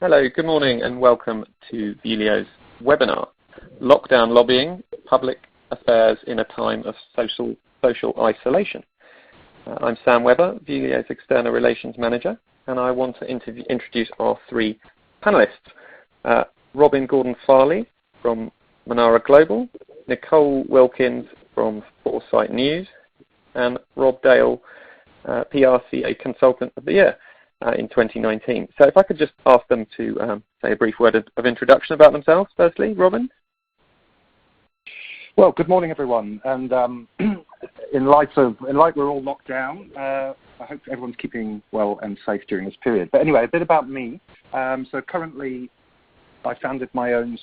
Hello, good morning and welcome to Vuelio's webinar, Lockdown Lobbying, Public Affairs in a Time of Social Isolation. I'm Sam Webber, Vuelio's External Relations Manager, and I want to introduce our three panellists. Robin Gordon-Farleigh from Manara Global, Nicole Wilkins from Foresight News, and Rob Dale, PRCA Consultant of the Year in 2019. So if I could just ask them to say a brief word of introduction about themselves, firstly. Robin? Well, good morning, everyone. And in light we're all locked down, I hope everyone's keeping well and safe during this period. But anyway, a bit about me. So currently, I founded my own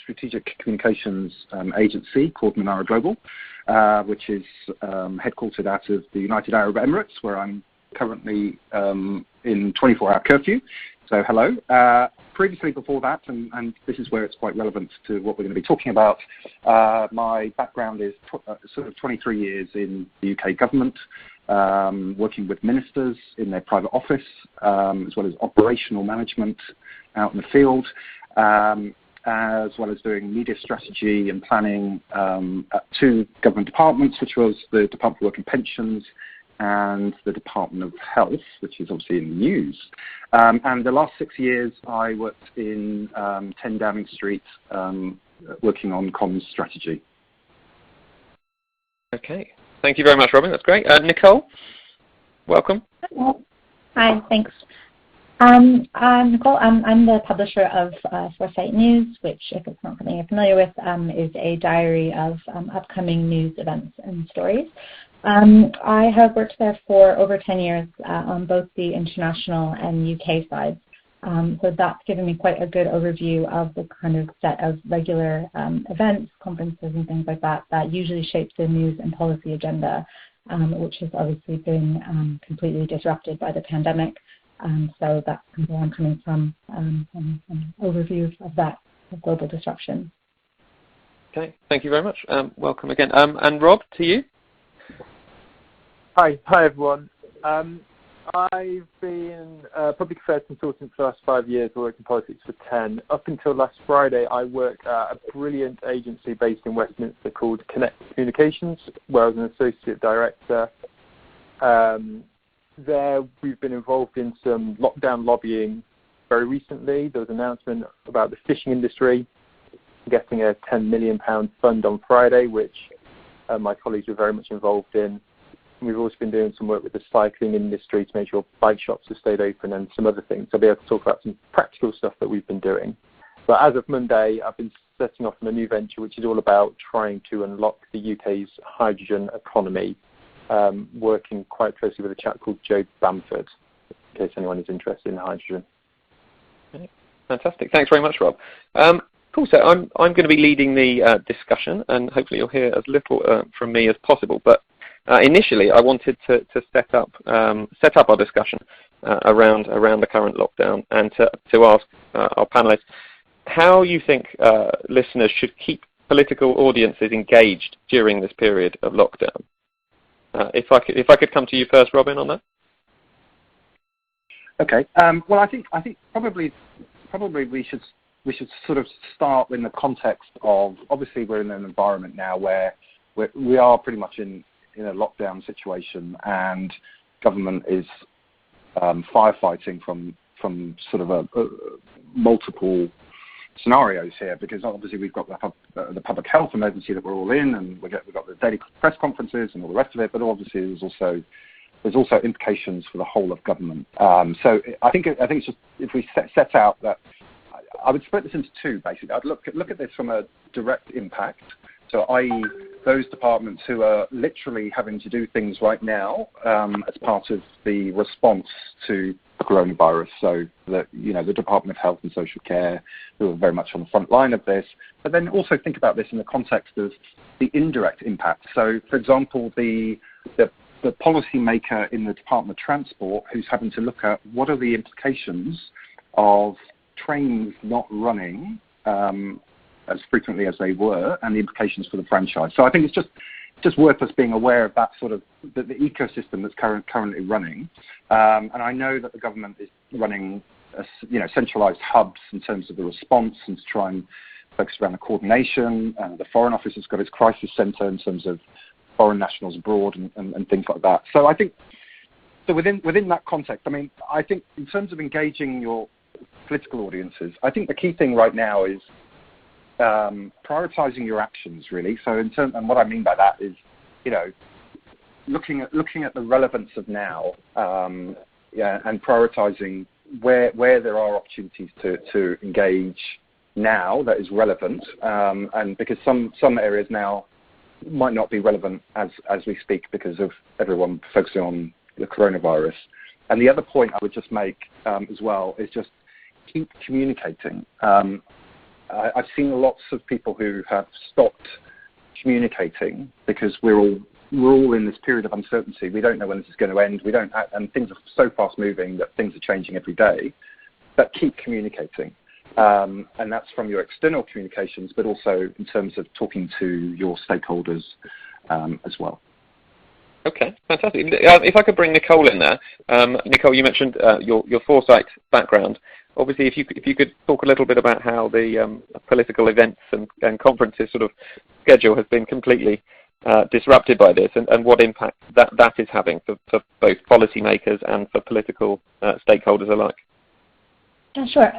strategic communications agency called Manara Global, which is headquartered out of the United Arab Emirates, where I'm currently in 24-hour curfew. So hello. Previously, before that, and this is where it's quite relevant to what we're going to be talking about, my background is sort of 23 years in the UK government, working with ministers in their private office, as well as operational management out in the field, as well as doing media strategy and planning at two government departments, which was the Department for Work and Pensions and the Department of Health, which is obviously in the news. And the last 6 years, I worked in 10 Downing Street, working on comms strategy. Okay. Thank you very much, Robin. That's great. Nicole, welcome. Hi, thanks. I'm Nicole. I'm the publisher of Foresight News, which, if it's not something you're familiar with, is a diary of upcoming news events and stories. I have worked there for over 10 years on both the international and UK sides. So that's given me quite a good overview of the kind of set of regular events, conferences and things like that that usually shape the news and policy agenda, which has obviously been completely disrupted by the pandemic. So that's where I'm coming from, an overview of that, of global disruption. Okay, thank you very much. Welcome again. And Rob, to you. Hi everyone. I've been a public affairs consultant for the last 5 years, worked in politics for 10. Up until last Friday, I worked at a brilliant agency based in Westminster called Connect Communications, where I was an associate director. There we've been involved in some lockdown lobbying very recently. There was an announcement about the fishing industry getting a £10 million fund on Friday, which my colleagues were very much involved in. We've also been doing some work with the cycling industry to make sure bike shops have stayed open and some other things. I'll be able to talk about some practical stuff that we've been doing. But as of Monday, I've been setting off on a new venture, which is all about trying to unlock the UK's hydrogen economy, working quite closely with a chap called Joe Bamford, in case anyone is interested in hydrogen. Okay. Fantastic. Thanks very much, Rob. Cool. So I'm going to be leading the discussion, and hopefully you'll hear as little from me as possible. But initially, I wanted to set up our discussion around the current lockdown, and to ask our panelists how you think listeners should keep political audiences engaged during this period of lockdown. If I could come to you first, Robin, on that. Okay. Well, I think probably we should sort of start in the context of, obviously we're in an environment now where we are pretty much in a lockdown situation, and government is firefighting from sort of multiple scenarios here, because obviously we've got the public health emergency that we're all in, and we've got the daily press conferences and all the rest of it, but obviously there's also implications for the whole of government. So I think it's just, if we set out that, I would split this into two, basically. I'd look at this from a direct impact, so i.e. those departments who are literally having to do things right now as part of the response to coronavirus. So the Department of Health and Social Care, who are very much on the front line of this, but then also think about this in the context of the indirect impact. So, for example, the policy maker in the Department of Transport who's having to look at what are the implications of trains not running as frequently as they were, and the implications for the franchise. So I think it's just worth us being aware of that sort of the ecosystem that's currently running. And I know that the government is running centralized hubs in terms of the response and to try and focus around the coordination. The Foreign Office has got its crisis center in terms of foreign nationals abroad and things like that. So I think, so within that context, I mean, I think in terms of engaging your political audiences, I think the key thing right now is prioritizing your actions, really. So and what I mean by that is, looking at the relevance of now, and prioritizing where there are opportunities to engage now that is relevant, and because some areas now might not be relevant as we speak because of everyone focusing on the coronavirus. And the other point I would just make as well is just keep communicating. I've seen lots of people who have stopped communicating because we're all in this period of uncertainty. We don't know when this is going to end. And things are so fast moving that things are changing every day. But keep communicating, and that's from your external communications, but also in terms of talking to your stakeholders as well. Okay, fantastic. If I could bring Nicole in there. Nicole, you mentioned your Foresight background. Obviously, if you could talk a little bit about how the political events and conferences sort of schedule has been completely disrupted by this, and what impact that is having for both policymakers and for political stakeholders alike. Yeah, sure.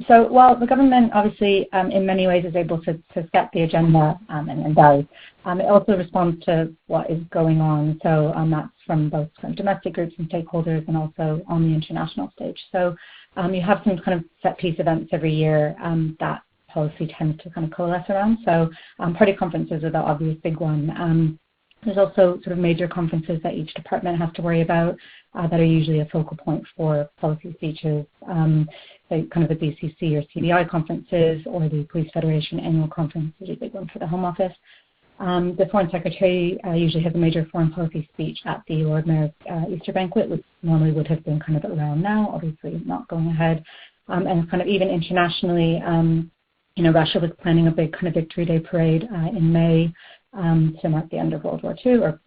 So while the government obviously in many ways is able to set the agenda and does, it also responds to what is going on. So that's from both kind of domestic groups and stakeholders and also on the international stage. So you have some kind of set piece events every year that policy tends to kind of coalesce around. So party conferences are the obvious big one. There's also sort of major conferences that each department has to worry about that are usually a focal point for policy speeches, like kind of the BCC or CBI conferences, or the Police Federation annual conference is a big one for the Home Office. The Foreign Secretary usually has a major foreign policy speech at the Lord Mayor's Easter banquet, which normally would have been kind of around now, obviously not going ahead. And kind of even internationally, Russia was planning a big kind of Victory Day parade in May to mark the end of World War II, or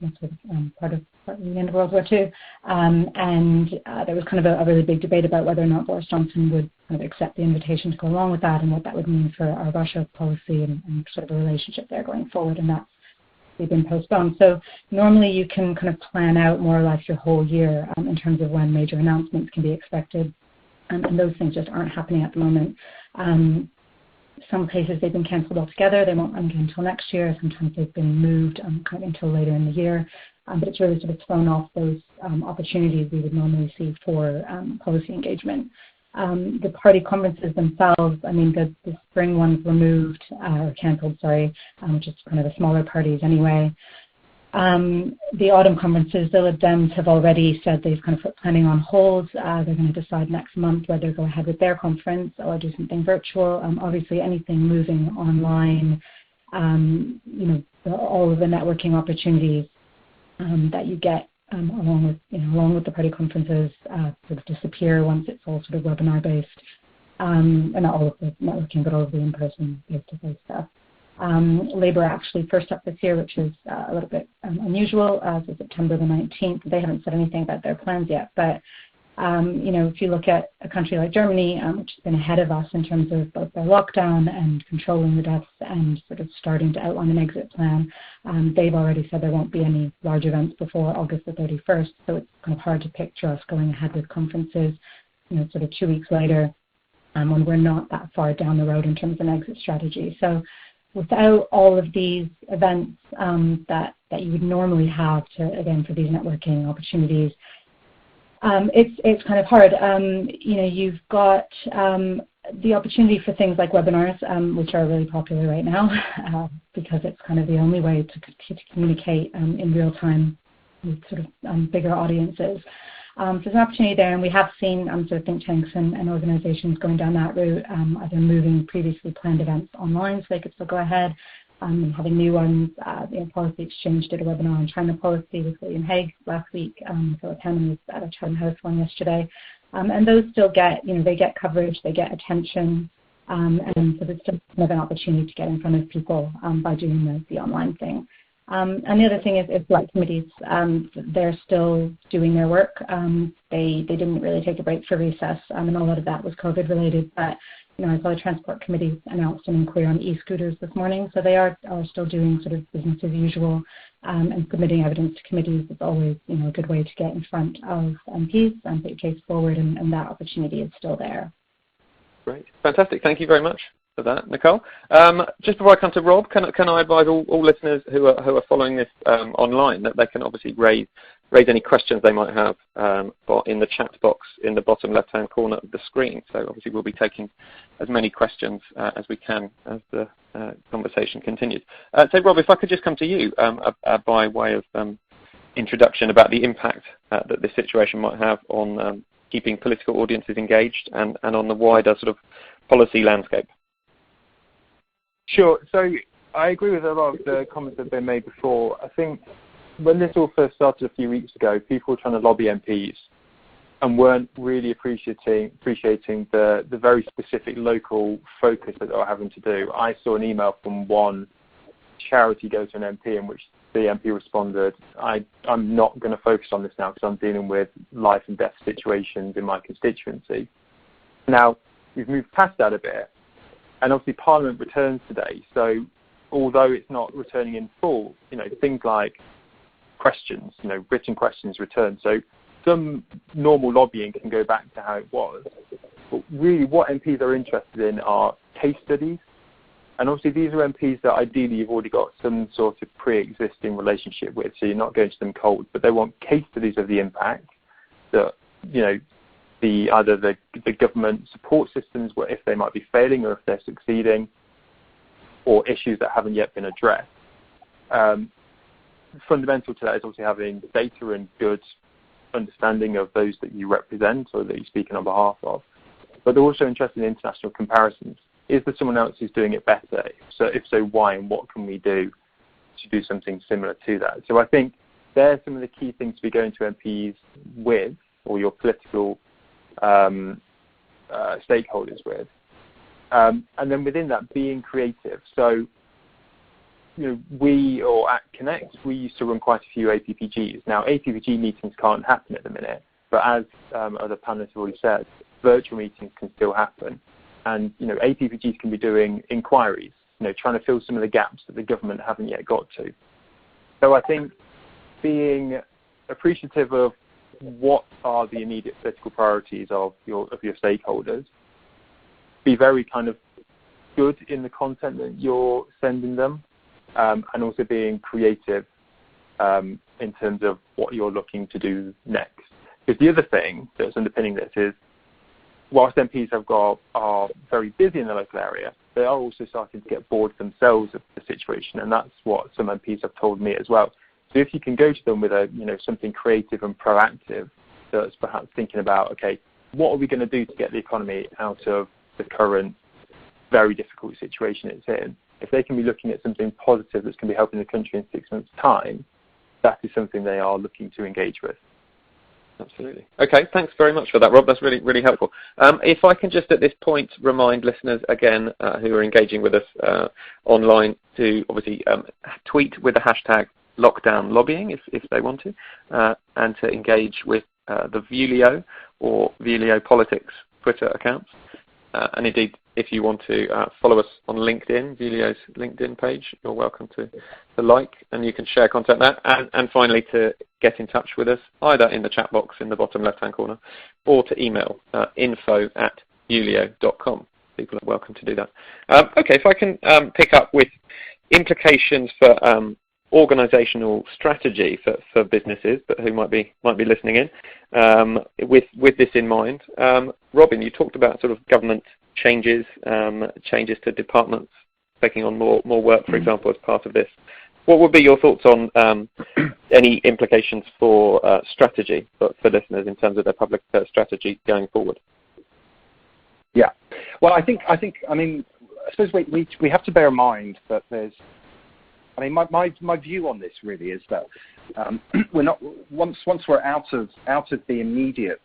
part of the end of World War II. And there was kind of a really big debate about whether or not Boris Johnson would kind of accept the invitation to go along with that and what that would mean for our Russia policy and sort of a relationship there going forward. And that's been postponed. So normally you can kind of plan out more or less your whole year in terms of when major announcements can be expected. And those things just aren't happening at the moment. Some cases they've been cancelled altogether. They won't run again until next year. Sometimes they've been moved kind of until later in the year. But it's really sort of thrown off those opportunities we would normally see for policy engagement. The party conferences themselves, I mean, the spring ones were moved or cancelled, which is kind of the smaller parties anyway. The autumn conferences, the Lib Dems have already said they've kind of put planning on hold. They're going to decide next month whether to go ahead with their conference or do something virtual. Obviously, anything moving online, all of the networking opportunities that you get along with the party conferences sort of disappear once it's all sort of webinar based, and not all of the networking, but all of the in-person, face-to-face stuff. Labour actually first up this year, which is a little bit unusual, so September the 19th. They haven't said anything about their plans yet, but if you look at a country like Germany, which has been ahead of us in terms of both their lockdown and controlling the deaths and sort of starting to outline an exit plan, they've already said there won't be any large events before August the 31st, so it's kind of hard to picture us going ahead with conferences, sort of 2 weeks later, when we're not that far down the road in terms of an exit strategy. So without all of these events that you would normally have for these networking opportunities, it's kind of hard. You've got the opportunity for things like webinars, which are really popular right now because it's kind of the only way to communicate in real time with sort of bigger audiences. So there's an opportunity there, and we have seen sort of think tanks and organizations going down that route, either moving previously planned events online so they could still go ahead, and having new ones. Policy Exchange did a webinar on China policy with William Hague last week. Philip Hammond was at a Chatham House one yesterday. And those still get, they get coverage, they get attention, and so there's still kind of an opportunity to get in front of people by doing the online thing. And the other thing is select committees. They're still doing their work. They didn't really take a break for recess, and a lot of that was COVID related. But I saw the Transport Committee announced an inquiry on e-scooters this morning, so they are still doing sort of business as usual, and submitting evidence to committees is always a good way to get in front of MPs and put your case forward, and that opportunity is still there. Great, fantastic. Thank you very much for that, Nicole. Just before I come to Rob, can I advise all listeners who are following this online that they can obviously raise any questions they might have in the chat box in the bottom left-hand corner of the screen. So obviously we'll be taking as many questions as we can as the conversation continues. So Rob, if I could just come to you by way of introduction about the impact that this situation might have on keeping political audiences engaged and on the wider sort of policy landscape. Sure. So I agree with a lot of the comments that have been made before. I think when this all first started a few weeks ago, people were trying to lobby MPs and weren't really appreciating the very specific local focus that they were having to do. I saw an email from one charity go to an MP in which the MP responded, I'm not going to focus on this now because I'm dealing with life and death situations in my constituency. Now, we've moved past that a bit, and obviously Parliament returns today, so although it's not returning in full, things like questions, written questions return. So some normal lobbying can go back to how it was. But really what MPs are interested in are case studies. And obviously these are MPs that ideally you've already got some sort of pre-existing relationship with, so you're not going to them cold, but they want case studies of the impact that, either the government support systems, if they might be failing or if they're succeeding, or issues that haven't yet been addressed. Fundamental to that is obviously having data and good understanding of those that you represent or that you're speaking on behalf of. But they're also interested in international comparisons. Is there someone else who's doing it better? So if so, why, and what can we do to do something similar to that? So I think they're some of the key things to be going to MPs with, or your political stakeholders with. And then within that, being creative. So we, or at Connect, we used to run quite a few APPGs. Now, APPG meetings can't happen at the minute, but as other panelists have already said, virtual meetings can still happen. And, APPGs can be doing inquiries, trying to fill some of the gaps that the government haven't yet got to. So I think being appreciative of what are the immediate political priorities of your stakeholders, be very kind of good in the content that you're sending them, and also being creative in terms of what you're looking to do next. Because the other thing that's underpinning this is, whilst MPs are very busy in the local area, they are also starting to get bored themselves of the situation, and that's what some MPs have told me as well. So if you can go to them with something creative and proactive, that's perhaps thinking about, okay, what are we going to do to get the economy out of the current very difficult situation it's in? If they can be looking at something positive that's going to be helping the country in 6 months' time, that is something they are looking to engage with. Absolutely. Okay, thanks very much for that, Rob. That's really, really helpful. If I can just at this point remind listeners again who are engaging with us online to obviously tweet with the hashtag lockdown lobbying if they want to, and to engage with the Vuelio or Vuelio Politics Twitter accounts. And indeed, if you want to follow us on LinkedIn, Vuelio's LinkedIn page, you're welcome to like, and you can share content there. And finally, to get in touch with us, either in the chat box in the bottom left-hand corner, or to email info@vuelio.com. People are welcome to do that. Okay, if I can pick up with implications for organisational strategy for businesses, but who might be listening in, with this in mind. Robin, you talked about sort of government changes to departments taking on more work, for example, as part of this. What would be your thoughts on any implications for strategy for listeners in terms of their public strategy going forward? Yeah, well, I suppose we have to bear in mind that there's. My view on this really is that we're not once we're out of the immediate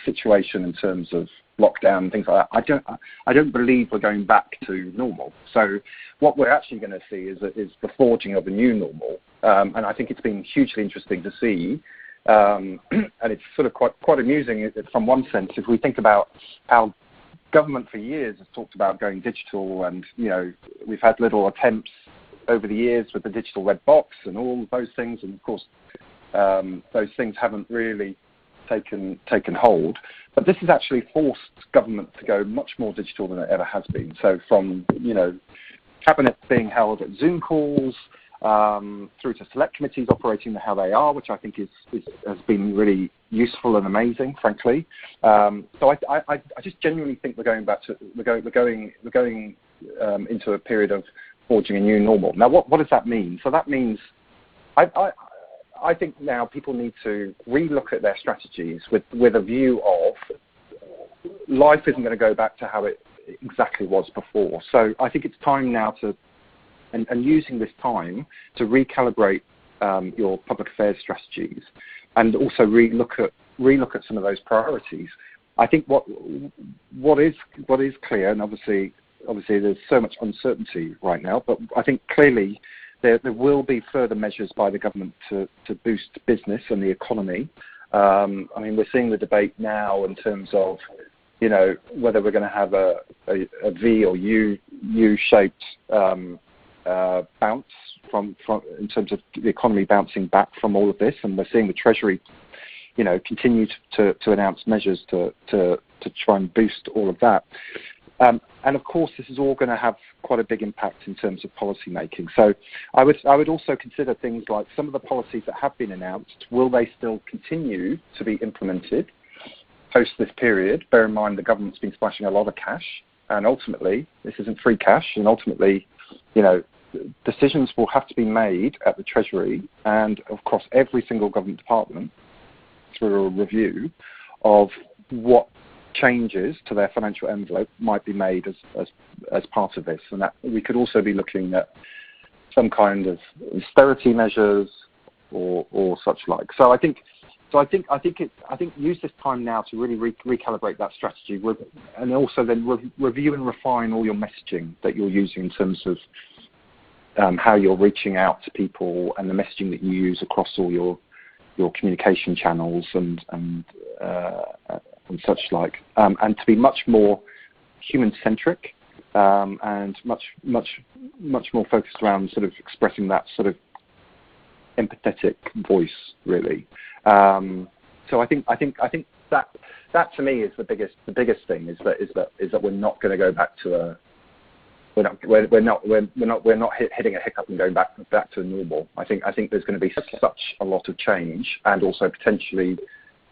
situation in terms of lockdown, things like that, I don't believe we're going back to normal. So what we're actually going to see is the forging of a new normal, and I think it's been hugely interesting to see. And it's sort of quite amusing from one sense if we think about how government for years has talked about going digital, and we've had little attempts over the years with the digital red box and all of those things, and of course those things haven't really taken hold. But this has actually forced government to go much more digital than it ever has been. So from cabinets being held at Zoom calls, through to select committees operating how they are, which I think has been really useful and amazing, frankly. So I just genuinely think we're going into a period of forging a new normal. Now, what does that mean? So that means I think now people need to relook at their strategies with a view of life isn't going to go back to how it exactly was before. So I think it's time now to and using this time to recalibrate your public affairs strategies, and also relook at some of those priorities. I think what is clear, and obviously there's so much uncertainty right now, but I think clearly there will be further measures by the government to boost business and the economy. I mean, we're seeing the debate now in terms of whether we're going to have a V or U-shaped bounce from in terms of the economy bouncing back from all of this, and we're seeing the Treasury, continue to announce measures to try and boost all of that. And of course, this is all going to have quite a big impact in terms of policy making. So I would also consider things like some of the policies that have been announced. Will they still continue to be implemented post this period? Bear in mind the government's been splashing a lot of cash, and ultimately this isn't free cash, and ultimately decisions will have to be made at the Treasury and across every single government department through a review of what changes to their financial envelope might be made as part of this, and that we could also be looking at some kind of austerity measures or such like. So I think use this time now to really recalibrate that strategy, and also then review and refine all your messaging that you're using in terms of how you're reaching out to people and the messaging that you use across all your communication channels and such like, and to be much more human-centric and much more focused around sort of expressing that sort of empathetic voice, really. So I think that to me is the biggest thing is that we're not going to go back to we're not hitting a hiccup and going back to normal. I think there's going to be such a lot of change, and also potentially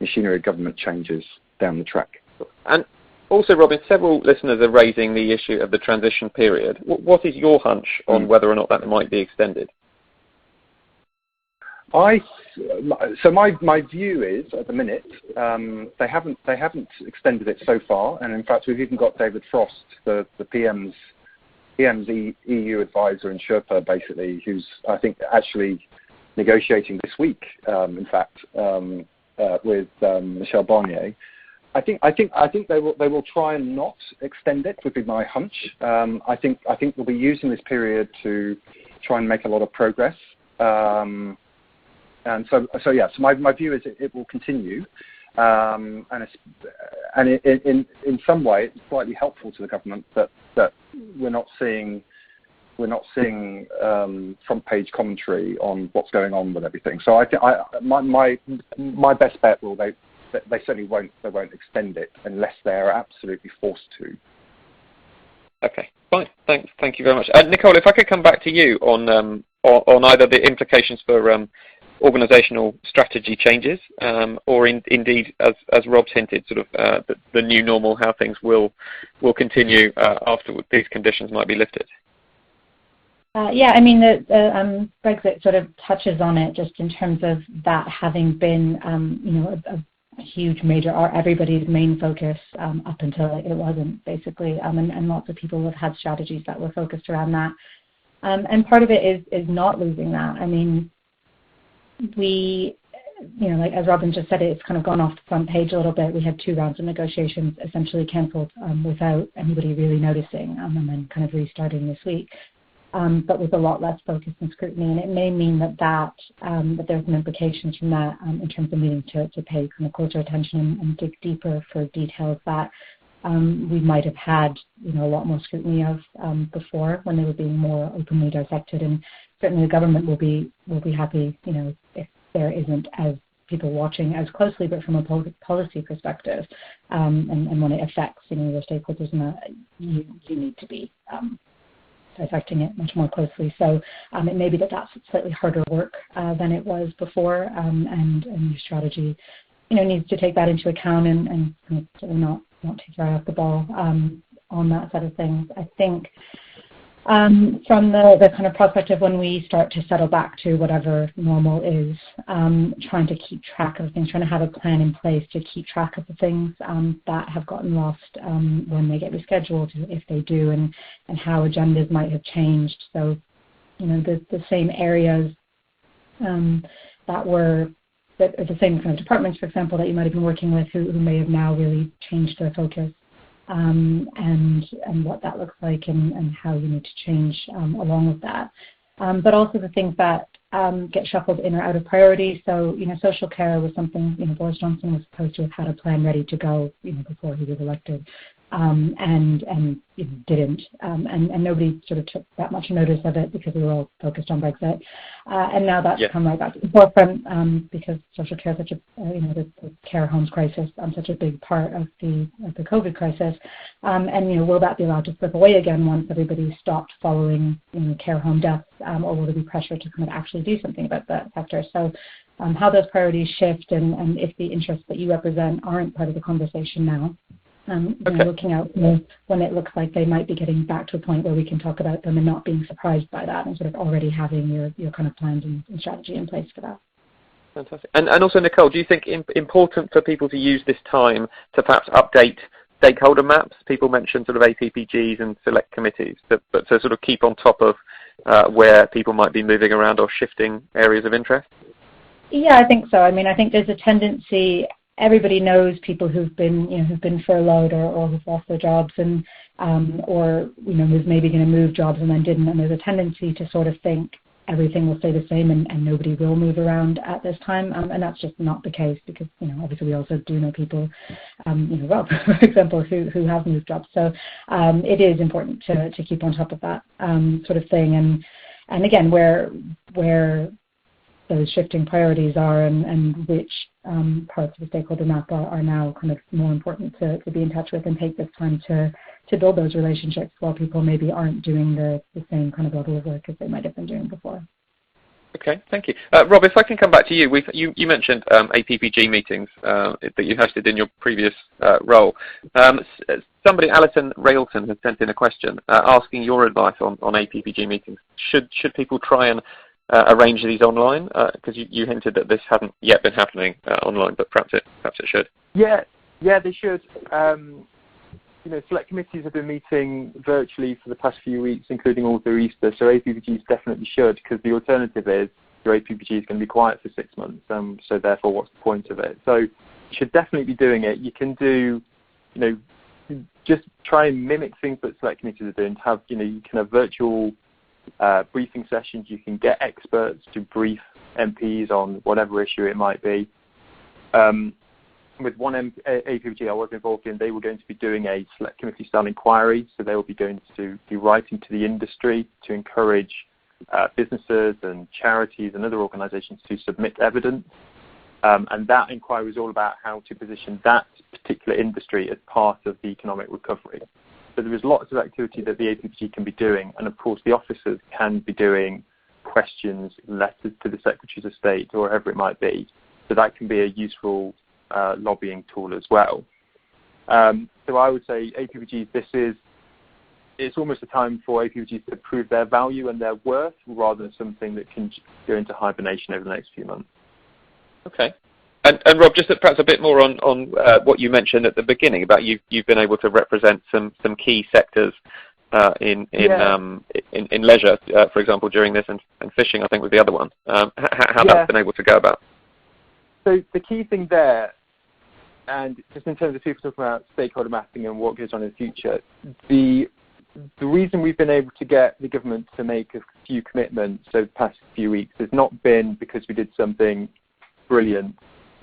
machinery of government changes down the track. And also, Robin, several listeners are raising the issue of the transition period. What is your hunch on whether or not that might be extended? So my view is, at the minute, they haven't extended it so far, and in fact we've even got David Frost, the PM's EU advisor and Sherpa, basically, who's I think actually negotiating this week, in fact, with Michel Barnier. I think they will try and not extend it, would be my hunch. I think we'll be using this period to try and make a lot of progress. And so my view is it will continue, and in some way it's slightly helpful to the government that we're not seeing front page commentary on what's going on with everything. So I think my best bet will they certainly won't extend it unless they're absolutely forced to. Okay, fine. Thank you very much, Nicole. If I could come back to you on either the implications for organisational strategy changes, or indeed, as Rob's hinted, sort of the new normal, how things will continue after these conditions might be lifted. Yeah, I mean, the Brexit sort of touches on it, just in terms of that having been, a huge major, or everybody's main focus up until it wasn't, basically, and lots of people have had strategies that were focused around that, and part of it is not losing that. I mean, we like as Robin just said, it's kind of gone off the front page a little bit. We had 2 rounds of negotiations essentially cancelled without anybody really noticing, and then kind of restarting this week, but with a lot less focus and scrutiny. And it may mean that there's some implications from that in terms of needing to pay kind of closer attention and dig deeper for details that we might have had, a lot more scrutiny of before, when they were being more openly dissected. And certainly the government will be happy, if there isn't as people watching as closely, but from a policy perspective, and when it affects, your stakeholders, and you need to be dissecting it much more closely. So it may be that that's slightly harder work than it was before, and your strategy, needs to take that into account and sort of not take your eye off the ball on that side of things. I think from the kind of perspective when we start to settle back to whatever normal is, trying to keep track of things, trying to have a plan in place to keep track of the things that have gotten lost when they get rescheduled, if they do, and how agendas might have changed. So, the same areas that are the same kind of departments, for example, that you might have been working with who may have now really changed their focus, and what that looks like, and how you need to change along with that. But also the things that get shuffled in or out of priority. So, social care was something, Boris Johnson was supposed to have had a plan ready to go, before he was elected, and didn't. And nobody sort of took that much notice of it because we were all focused on Brexit. And now that's come right back to the forefront, because social care is such a, the care homes crisis, such a big part of the COVID crisis. And, will that be allowed to slip away again once everybody stopped following, care home deaths, or will there be pressure to kind of actually do something about that sector? So how those priorities shift, and if the interests that you represent aren't part of the conversation now, looking out when it looks like they might be getting back to a point where we can talk about them and not being surprised by that, and sort of already having your kind of plans and strategy in place for that. Fantastic. And also, Nicole, do you think important for people to use this time to perhaps update stakeholder maps? People mentioned sort of APPGs and select committees, but to sort of keep on top of where people might be moving around or shifting areas of interest? Yeah, I think so. I mean, I think there's a tendency. Everybody knows people who've been furloughed or who've lost their jobs, and or was maybe going to move jobs and then didn't. And there's a tendency to sort of think everything will stay the same and nobody will move around at this time. And that's just not the case, because obviously we also do know people, Rob, for example, who have moved jobs. So it is important to keep on top of that sort of thing. And again, where those shifting priorities are, and which parts of the stakeholder map are now kind of more important to be in touch with, and take this time to build those relationships while people maybe aren't doing the same kind of level of work as they might have been doing before. Okay, thank you. Rob, if I can come back to you. You mentioned APPG meetings that you hosted in your previous role. Somebody, Alison Railton, has sent in a question asking your advice on APPG meetings. Should people try and arrange these online? Because you hinted that this hadn't yet been happening online, but perhaps it should. Yeah, they should. Select committees have been meeting virtually for the past few weeks, including all through Easter, so APPGs definitely should, because the alternative is your APPG is going to be quiet for 6 months, so therefore what's the point of it? So you should definitely be doing it. You can do, just try and mimic things that select committees are doing. To have, you can have virtual briefing sessions. You can get experts to brief MPs on whatever issue it might be. With one APPG I was involved in, they were going to be doing a select committee style inquiry, so they will be going to be writing to the industry to encourage businesses and charities and other organisations to submit evidence. And that inquiry is all about how to position that particular industry as part of the economic recovery. So there is lots of activity that the APPG can be doing, and of course the officers can be doing questions, letters to the Secretaries of State or whoever it might be. So that can be a useful lobbying tool as well. So I would say APPGs, it's almost a time for APPGs to prove their value and their worth, rather than something that can go into hibernation over the next few months. Okay. And Rob, just perhaps a bit more on what you mentioned at the beginning about you've been able to represent some key sectors in leisure, for example, during this, and fishing, I think, was the other one. How that's been able to go about. So the key thing there, and just in terms of people talking about stakeholder mapping and what goes on in the future, the reason we've been able to get the government to make a few commitments over the past few weeks has not been because we did something brilliant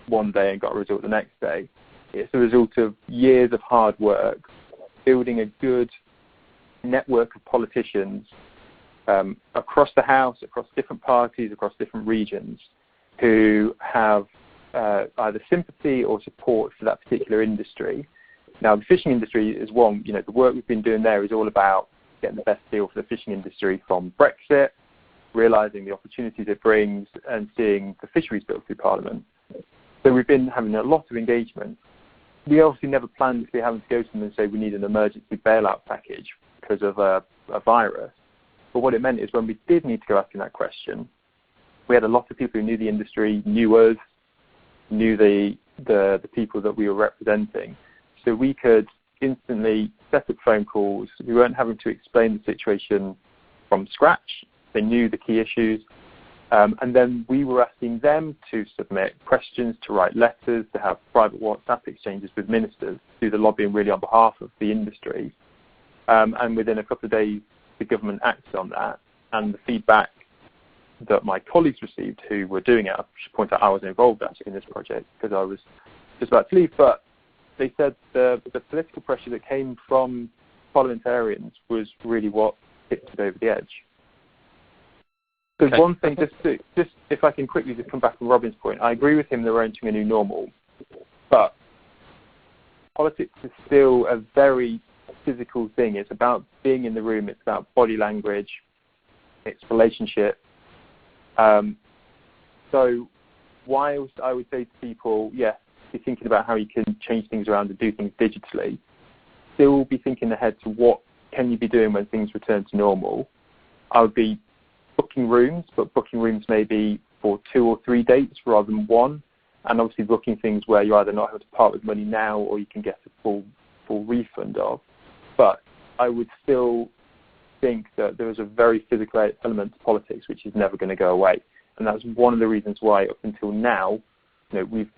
one day and got a result the next day. It's a result of years of hard work, building a good network of politicians across the House, across different parties, across different regions, who have either sympathy or support for that particular industry. Now, the fishing industry is one, the work we've been doing there is all about getting the best deal for the fishing industry from Brexit, realising the opportunities it brings, and seeing the fisheries bill through Parliament. So we've been having a lot of engagement. We obviously never planned to be having to go to them and say we need an emergency bailout package because of a virus. But what it meant is when we did need to go asking that question, we had a lot of people who knew the industry, knew us, knew the people that we were representing. So we could instantly set up phone calls. We weren't having to explain the situation from scratch. They knew the key issues. And then we were asking them to submit questions, to write letters, to have private WhatsApp exchanges with ministers, do the lobbying really on behalf of the industry. And within a couple of days, the government acted on that. And the feedback that my colleagues received who were doing it, I should point out I wasn't involved actually in this project because I was just about to leave, but they said the political pressure that came from parliamentarians was really what tipped it over the edge. Because one thing, just if I can quickly just come back on Robin's point, I agree with him that we're entering a new normal, but politics is still a very physical thing. It's about being in the room, it's about body language, it's relationship. So whilst I would say to people, yes, be thinking about how you can change things around and do things digitally, still be thinking ahead to what can you be doing when things return to normal. I would be booking rooms, but booking rooms maybe for 2 or 3 dates rather than one, and obviously booking things where you're either not able to part with money now or you can get a full refund of. But I would still think that there is a very physical element to politics which is never going to go away, and that's one of the reasons why up until now, we've,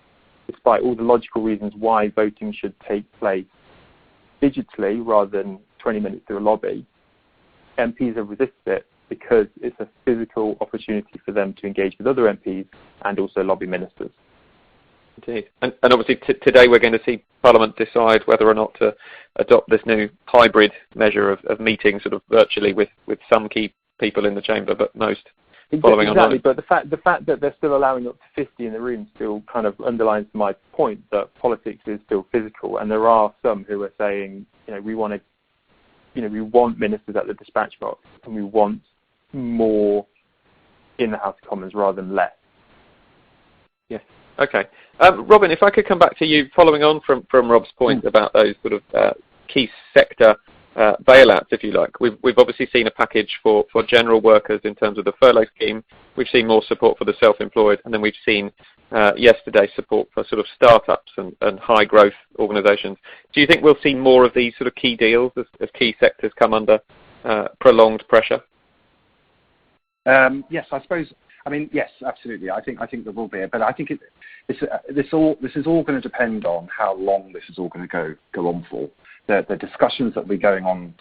despite all the logical reasons why voting should take place digitally rather than 20 minutes through a lobby, MPs have resisted it because it's a physical opportunity for them to engage with other MPs and also lobby ministers. Indeed. And obviously today we're going to see Parliament decide whether or not to adopt this new hybrid measure of meetings sort of virtually with some key people in the chamber, but most following online. Exactly, but the fact that they're still allowing up to 50 in the room still kind of underlines my point that politics is still physical, and there are some who are saying, we want ministers at the dispatch box, and we want more in the House of Commons rather than less. Yes. Okay. Robin, if I could come back to you, following on from Rob's point about those sort of key sector bailouts, if you like. We've obviously seen a package for general workers in terms of the furlough scheme. We've seen more support for the self-employed, and then we've seen yesterday support for sort of startups and high growth organisations. Do you think we'll see more of these sort of key deals as key sectors come under prolonged pressure? Yes, I suppose. I mean, yes, absolutely. I think there will be, but I think this is all going to depend on how long this is all going to go on for. The discussions that we're going on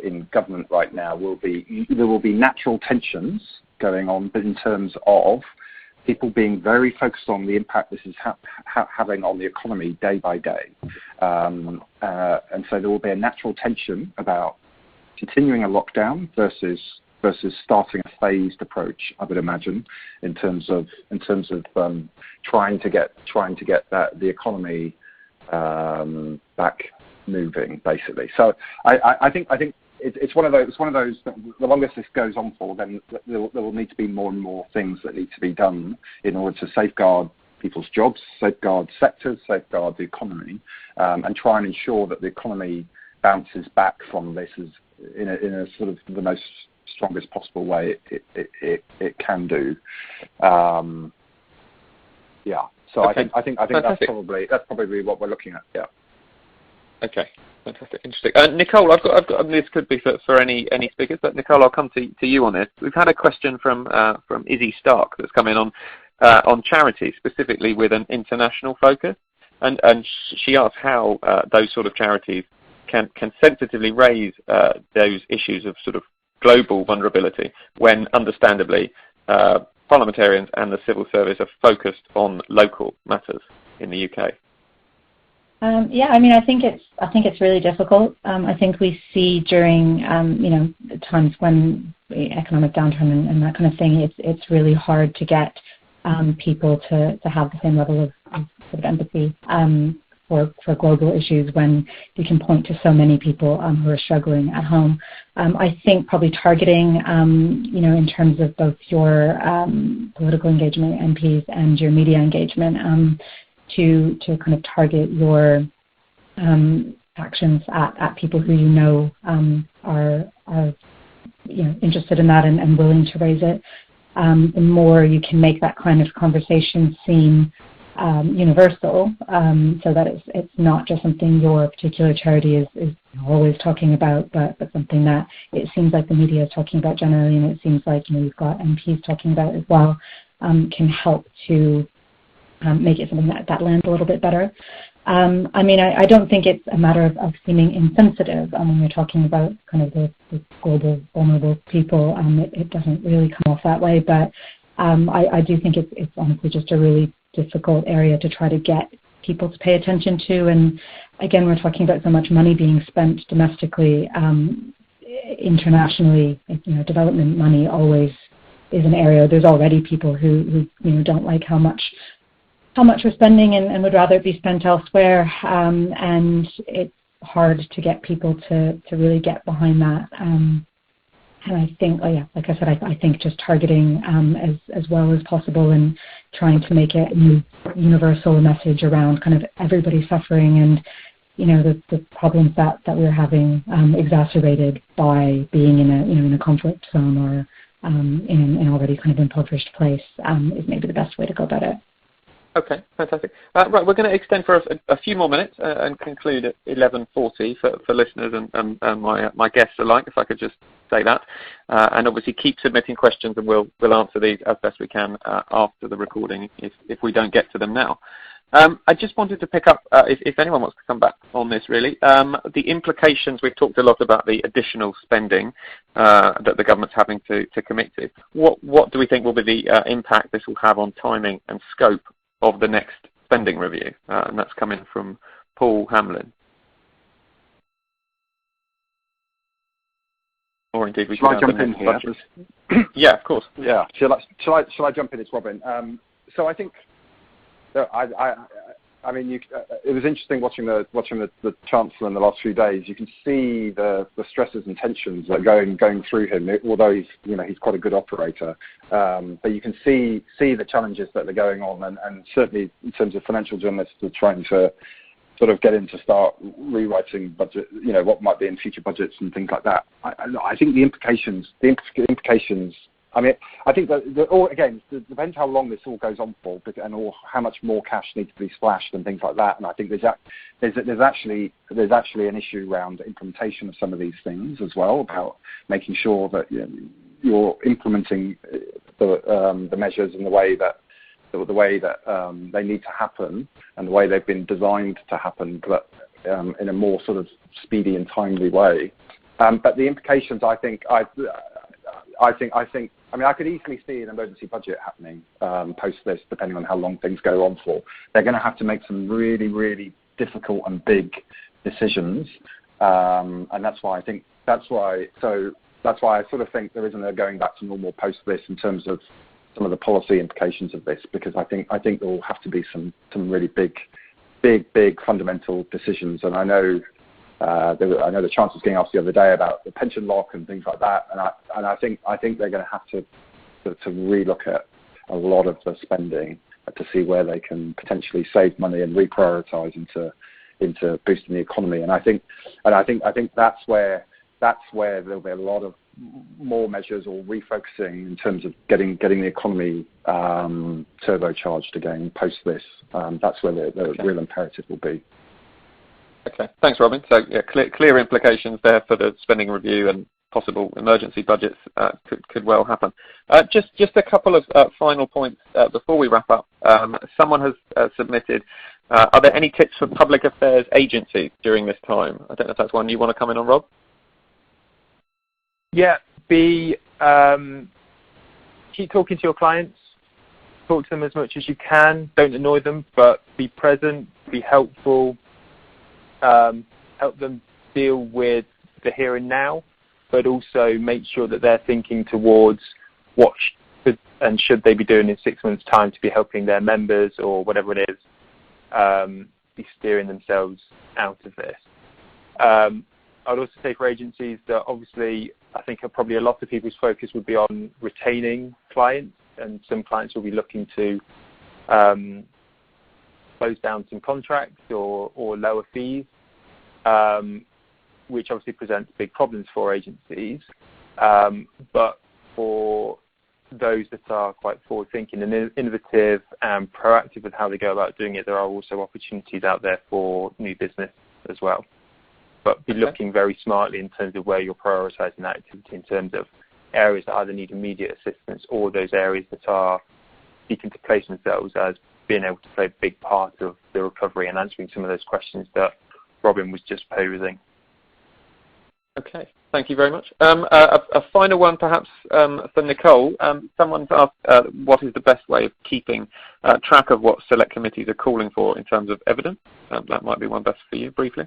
in government right now there will be natural tensions going on, but in terms of people being very focused on the impact this is having on the economy day by day, and so there will be a natural tension about continuing a lockdown versus starting a phased approach, I would imagine, in terms of trying to get the economy back moving, basically. So I think it's one of those that the longer this goes on for, then there will need to be more and more things that need to be done in order to safeguard people's jobs, safeguard sectors, safeguard the economy, and try and ensure that the economy bounces back from this in a sort of the most strongest possible way it can do. So okay. I think that's probably what we're looking at. Yeah. Okay. Fantastic. Interesting. Nicole, I've got this could be for any speakers, but Nicole, I'll come to you on this. We've had a question from Izzy Stark that's come in on on charity, specifically with an international focus. And she asked how those sort of charities can sensitively raise those issues of sort of global vulnerability when, understandably, parliamentarians and the civil service are focused on local matters in the UK. Yeah, I mean, I think it's really difficult. I think we see during times when economic downturn and that kind of thing, it's really hard to get people to have the same level of sort of empathy for global issues when you can point to so many people who are struggling at home. I think probably targeting, in terms of both your political engagement, MPs, and your media engagement, to kind of target your actions at people who you know are interested in that and willing to raise it. The more you can make that kind of conversation seem universal, so that it's not just something your particular charity is always talking about, but something that it seems like the media is talking about generally, and it seems like you've got MPs talking about as well, can help to make it something that lands a little bit better. I mean, I don't think it's a matter of seeming insensitive when we're talking about kind of the global vulnerable people. It doesn't really come off that way, but I do think it's honestly just a really difficult area to try to get people to pay attention to. And again, we're talking about so much money being spent domestically. Internationally, development money always is an area. There's already people who don't like how much we're spending and would rather it be spent elsewhere, and it's hard to get people to really get behind that. And I think, like I said, I think just targeting as well as possible and trying to make it a universal message around kind of everybody suffering and the problems that we're having exacerbated by being in a conflict zone or in an already kind of impoverished place is maybe the best way to go about it. Okay, fantastic. Right, we're going to extend for a few more minutes and conclude at 11:40 for listeners and my guests alike, if I could just say that. And obviously keep submitting questions and we'll answer these as best we can after the recording if we don't get to them now. I just wanted to pick up, if anyone wants to come back on this really, the implications. We've talked a lot about the additional spending that the government's having to commit to. What do we think will be the impact this will have on timing and scope of the next spending review? And that's coming from Paul Hamlin. Or indeed we Shall I jump in here? Yeah, of course. Yeah. Shall I jump in? It's Robin. So I think I mean, it was interesting watching the Chancellor in the last few days. You can see the stresses and tensions that are going through him. Although he's quite a good operator, but you can see the challenges that are going on, and certainly in terms of financial journalists are trying to sort of get him to start rewriting budget, what might be in future budgets and things like that. I think the implications. I mean, I think that again, it depends how long this all goes on for, and how much more cash needs to be splashed and things like that. And I think there's actually an issue around implementation of some of these things as well, about making sure that you're implementing the measures in the way that they need to happen and the way they've been designed to happen, but in a more sort of speedy and timely way. But the implications, I mean, I could easily see an emergency budget happening post this, depending on how long things go on for. They're going to have to make some really, really difficult and big decisions, and that's why I sort of think there isn't a going back to normal post this in terms of some of the policy implications of this, because I think there will have to be some really big fundamental decisions. And I know the Chancellor was getting asked the other day about the pension lock and things like that, and I think they're going to have to relook at a lot of the spending to see where they can potentially save money and reprioritise into boosting the economy. And I think that's where there'll be a lot of more measures or refocusing in terms of getting the economy turbocharged again post this. That's where the real imperative will be. Okay, thanks, Robin. So yeah, clear implications there for the spending review and possible emergency budgets could well happen. Just a couple of final points before we wrap up. Someone has submitted, are there any tips for public affairs agencies during this time? I don't know if that's one you want to come in on, Rob? Yeah, keep talking to your clients. Talk to them as much as you can. Don't annoy them, but be present, be helpful, help them deal with the here and now, but also make sure that they're thinking towards what should they be doing in 6 months' time to be helping their members or whatever it is, be steering themselves out of this. I'd also say for agencies that obviously I think probably a lot of people's focus would be on retaining clients, and some clients will be looking to close down some contracts or lower fees, which obviously presents big problems for agencies. But for those that are quite forward-thinking and innovative and proactive with how they go about doing it, there are also opportunities out there for new business as well. But be looking very smartly in terms of where you're prioritising that activity in terms of areas that either need immediate assistance or those areas that are seeking to place themselves as being able to play a big part of the recovery and answering some of those questions that Robin was just posing. Okay, thank you very much. A final one perhaps for Nicole. Someone's asked what is the best way of keeping track of what select committees are calling for in terms of evidence. That might be one best for you, briefly.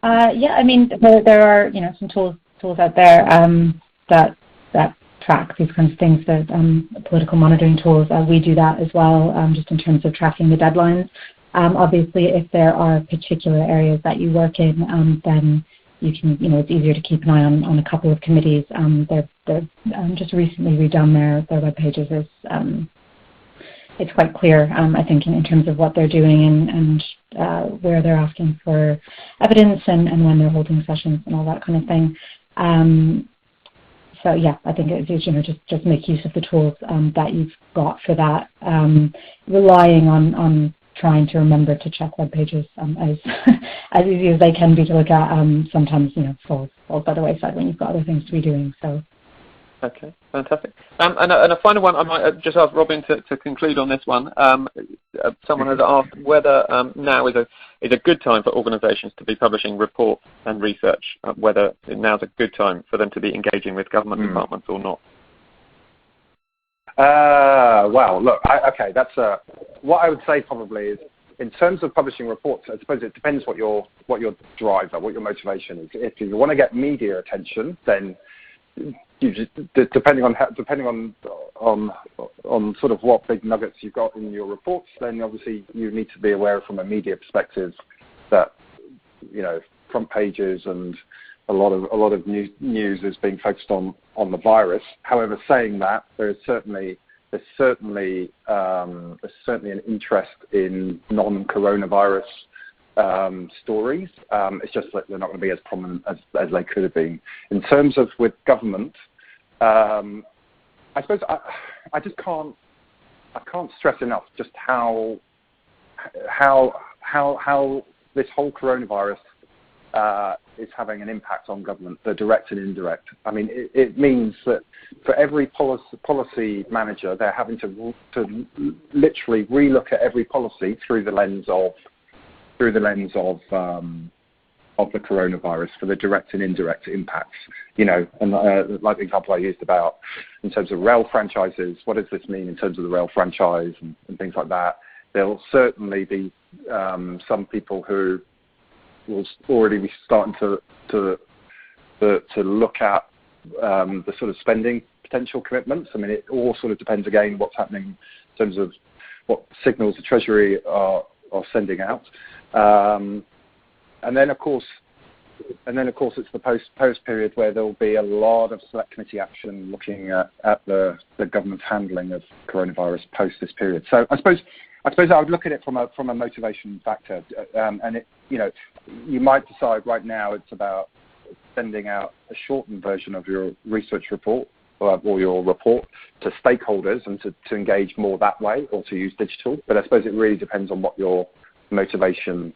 Yeah, I mean, there are some tools out there that track these kinds of things. The political monitoring tools, we do that as well, just in terms of tracking the deadlines. Obviously, if there are particular areas that you work in, then you can, it's easier to keep an eye on a couple of committees. They've just recently redone their web pages. It's quite clear, I think, in terms of what they're doing and where they're asking for evidence and when they're holding sessions and all that kind of thing. So yeah, I think it's just make use of the tools that you've got for that. Relying on trying to remember to check web pages as easy as they can be to look at. Sometimes falls by the wayside when you've got other things to be doing. So. Okay, fantastic. And a final one, I might just ask Robin to conclude on this one. Someone has asked whether now is a good time for organisations to be publishing reports and research, whether now's a good time for them to be engaging with government departments or not. Well, look, that's what I would say probably is, in terms of publishing reports, I suppose it depends what your driver, what your motivation is. If you want to get media attention, then depending on sort of what big nuggets you've got in your reports, then obviously you need to be aware from a media perspective that front pages and a lot of news is being focused on the virus. However, saying that, there's certainly an interest in non-coronavirus stories. It's just that they're not going to be as prominent as they could have been. In terms of with government, I suppose I can't stress enough just how this whole coronavirus is having an impact on government, the direct and indirect. I mean, it means that for every policy manager, they're having to literally relook at every policy through the lens of the coronavirus for the direct and indirect impacts. And like the example I used about in terms of rail franchises, what does this mean in terms of the rail franchise and things like that? There'll certainly be some people who will already be starting to look at the sort of spending potential commitments. I mean, it all sort of depends again what's happening in terms of what signals the Treasury are sending out, and then of course it's the post period where there will be a lot of select committee action looking at the government's handling of coronavirus post this period. So I suppose I would look at it from a motivation factor, and you might decide right now it's about sending out a shortened version of your research report or your report to stakeholders and to engage more that way, or to use digital. But I suppose it really depends on what your motivation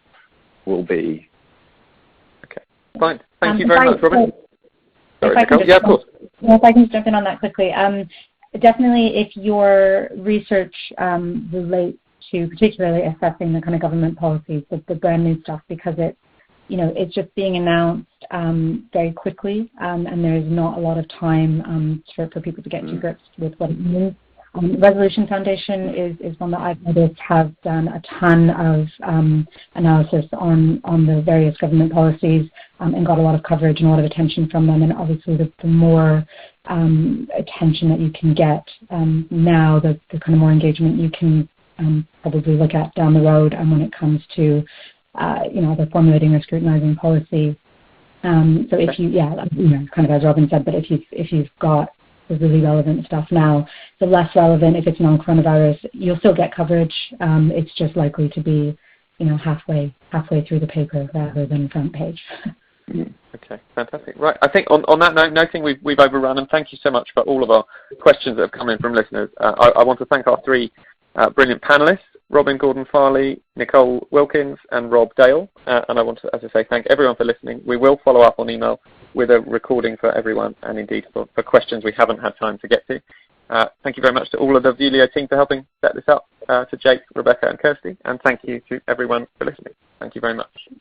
will be. Okay, fine. Thank you very much, Robin. Sorry, Nicole. Yeah, of course. If I can just jump in on that quickly. Definitely, if your research relates to particularly assessing the kind of government policies, the brand new stuff, because it's just being announced very quickly, and there is not a lot of time for people to get to grips with what it means. Resolution Foundation is one that I've noticed has done a ton of analysis on the various government policies and got a lot of coverage and a lot of attention from them. And obviously, the more attention that you can get now, the kind of more engagement you can probably look at down the road, and when it comes to the formulating or scrutinizing policy. So if you, kind of as Robin said, but if you've got the really relevant stuff now, the less relevant, if it's non-coronavirus, you'll still get coverage. It's just likely to be, halfway through the paper rather than front page. Okay, fantastic. Right, I think on that note, noting we've overrun, and thank you so much for all of our questions that have come in from listeners. I want to thank our three brilliant panelists, Robin Gordon-Farleigh, Nicole Wilkins, and Rob Dale. And I want to, as I say, thank everyone for listening. We will follow up on email with a recording for everyone, and indeed for questions we haven't had time to get to. Thank you very much to all of the Vuelio team for helping set this up, to Jake, Rebecca, and Kirsty, and thank you to everyone for listening. Thank you very much.